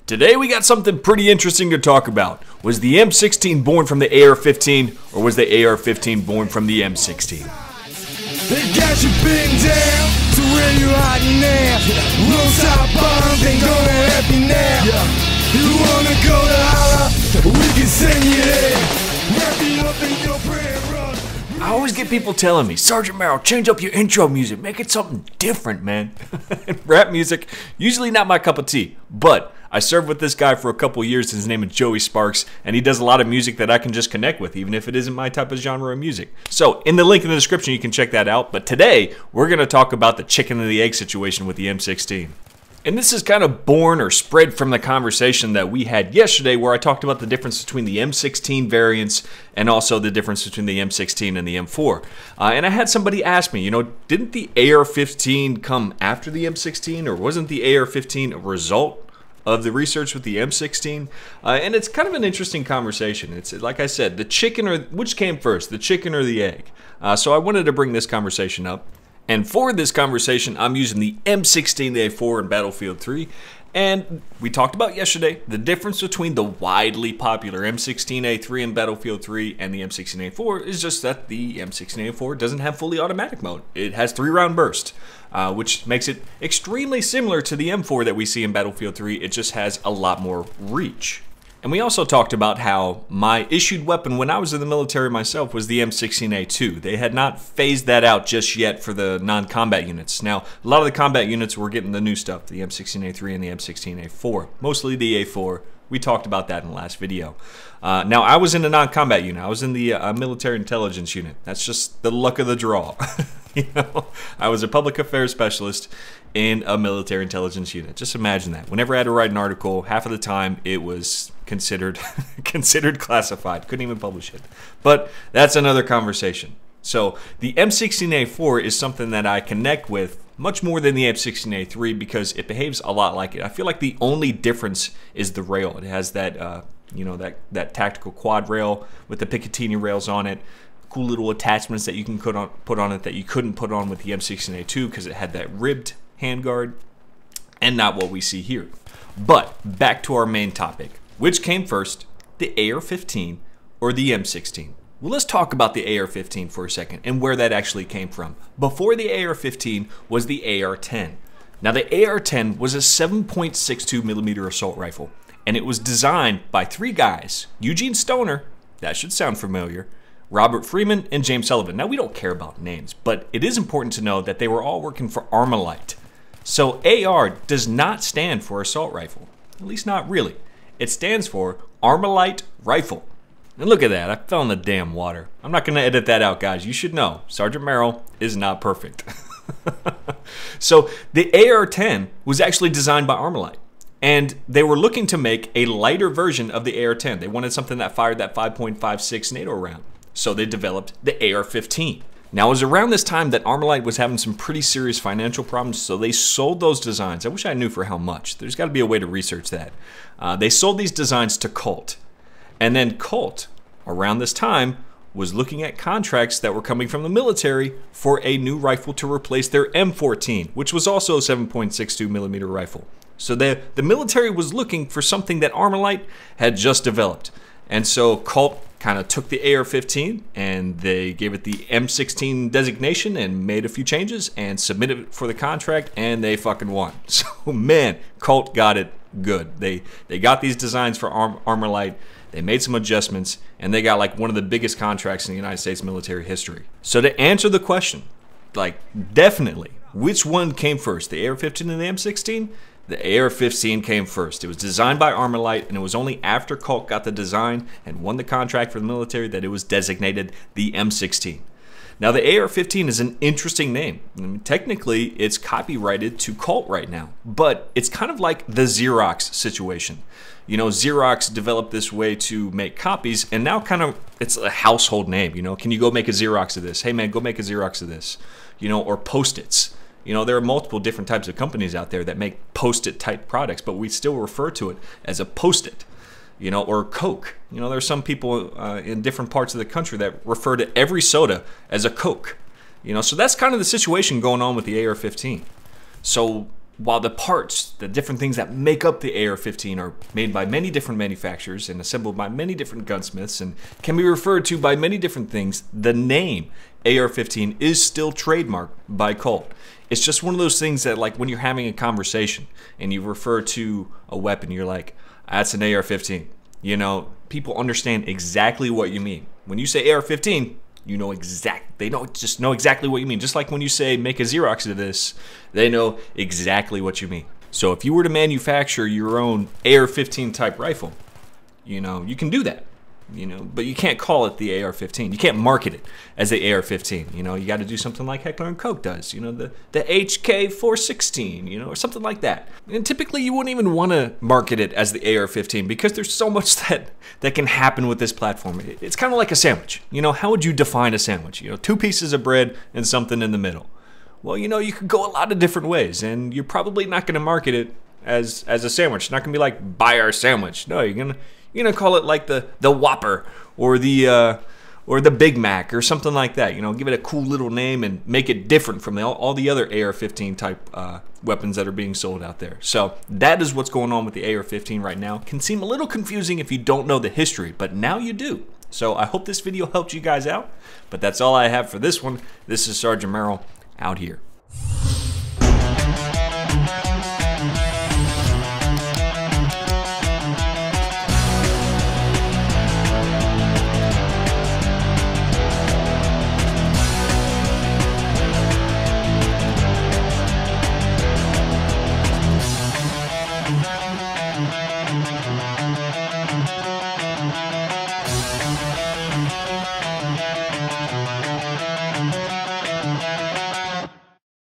Today we got something pretty interesting to talk about. Was the M16 born from the AR15 or was the AR15 born from the M16? They got you pinned down to where you are now. Roadside bombs ain't gonna help you now. You wanna go to holla? We can send you there. Wrap you up in your prayer run. I always get people telling me, Sergeant Merrill, change up your intro music, make it something different, man. Rap music, usually not my cup of tea, but I served with this guy for a couple years. His name is Joey Sparks, and he does a lot of music that I can just connect with, even if it isn't my type of genre of music. So, in the link in the description, you can check that out. But today, we're going to talk about the chicken and the egg situation with the M16. And this is kind of born or spread from the conversation that we had yesterday where I talked about the difference between the M16 variants and also the difference between the M16 and the M4. And I had somebody ask me, didn't the AR-15 come after the M16, or wasn't the AR-15 a result of the research with the M16? And it's kind of an interesting conversation. It's like I said, the chicken or which came first, the chicken or the egg? So I wanted to bring this conversation up. And for this conversation, I'm using the M16A4 in Battlefield 3. And we talked about yesterday the difference between the widely popular M16A3 in Battlefield 3 and the M16A4 is just that the M16A4 doesn't have fully automatic mode. It has 3-round burst, which makes it extremely similar to the M4 that we see in Battlefield 3. It just has a lot more reach. And we also talked about how my issued weapon when I was in the military myself was the M16A2. They had not phased that out just yet for the non-combat units. Now, a lot of the combat units were getting the new stuff, the M16A3 and the M16A4. Mostly the A4. We talked about that in the last video. Now, I was in a non-combat unit. I was in the military intelligence unit. That's just the luck of the draw. I was a public affairs specialist in a military intelligence unit. Just imagine that. Whenever I had to write an article, half of the time it was considered classified. Couldn't even publish it. But that's another conversation. So the M16A4 is something that I connect with much more than the M16A3 because it behaves a lot like it. I feel like the only difference is the rail. It has that that tactical quad rail with the Picatinny rails on it. Cool little attachments that you can put on it that you couldn't put on with the M16A2 because it had that ribbed handguard, and not what we see here. But back to our main topic. Which came first, the AR-15 or the M16? Well, let's talk about the AR-15 for a second and where that actually came from. Before the AR-15 was the AR-10. Now, the AR-10 was a 7.62 millimeter assault rifle, and it was designed by 3 guys: Eugene Stoner, that should sound familiar, Robert Freeman, and James Sullivan. Now, we don't care about names, but it is important to know that they were all working for Armalite. So AR does not stand for assault rifle, at least not really. It stands for Armalite Rifle. And look at that, I fell in the damn water. I'm not going to edit that out, guys. You should know, Sergeant Merrill is not perfect. So the AR-10 was actually designed by Armalite. And they were looking to make a lighter version of the AR-10. They wanted something that fired that 5.56 NATO round. So they developed the AR-15. Now, it was around this time that Armalite was having some pretty serious financial problems, so they sold those designs. I wish I knew for how much. There's got to be a way to research that. They sold these designs to Colt. And then Colt, around this time, was looking at contracts that were coming from the military for a new rifle to replace their M14, which was also a 7.62 millimeter rifle. So the military was looking for something that Armalite had just developed. And so Colt kind of took the AR-15 and they gave it the M16 designation and made a few changes and submitted it for the contract, and they fucking won. So man, Colt got it good. They got these designs for Armalite. They made some adjustments, and they got like one of the biggest contracts in the United States military history. So to answer the question, like definitely, which one came first, the AR-15 and the M16? The AR-15 came first. It was designed by Armalite, and it was only after Colt got the design and won the contract for the military that it was designated the M16. Now, the AR-15 is an interesting name. I mean, technically, it's copyrighted to Colt right now, but it's kind of like the Xerox situation. Xerox developed this way to make copies, and now kind of it's a household name. Can you go make a Xerox of this? Hey, man, go make a Xerox of this. Or Post-its. There are multiple different types of companies out there that make Post-it type products, but we still refer to it as a Post-it, or Coke. There's some people in different parts of the country that refer to every soda as a Coke. So that's kind of the situation going on with the AR-15. So while the parts, the different things that make up the AR-15 are made by many different manufacturers and assembled by many different gunsmiths and can be referred to by many different things, the name AR-15 is still trademarked by Colt. It's just one of those things that, like, when you're having a conversation and you refer to a weapon, you're like, that's an AR-15. You know, people understand exactly what you mean. When you say AR-15, you know they just know exactly what you mean. Just like when you say make a Xerox of this, they know exactly what you mean. So if you were to manufacture your own AR-15 type rifle, you know, you can do that. You know, but you can't call it the AR-15. You can't market it as the AR-15. You know, you got to do something like Heckler & Koch does. You know, the HK416. You know, or something like that. And typically, you wouldn't even want to market it as the AR-15 because there's so much that can happen with this platform. It's kind of like a sandwich. You know, how would you define a sandwich? You know, 2 pieces of bread and something in the middle. Well, you know, you could go a lot of different ways, and you're probably not going to market it as a sandwich. It's not going to be like buy our sandwich. No, you're gonna call it like the Whopper or the Big Mac or something like that. You know, give it a cool little name and make it different from all the other AR-15 type weapons that are being sold out there. So that is what's going on with the AR-15 right now. Can seem a little confusing if you don't know the history, but now you do. So I hope this video helped you guys out. But that's all I have for this one. This is Sergeant Merrill out here.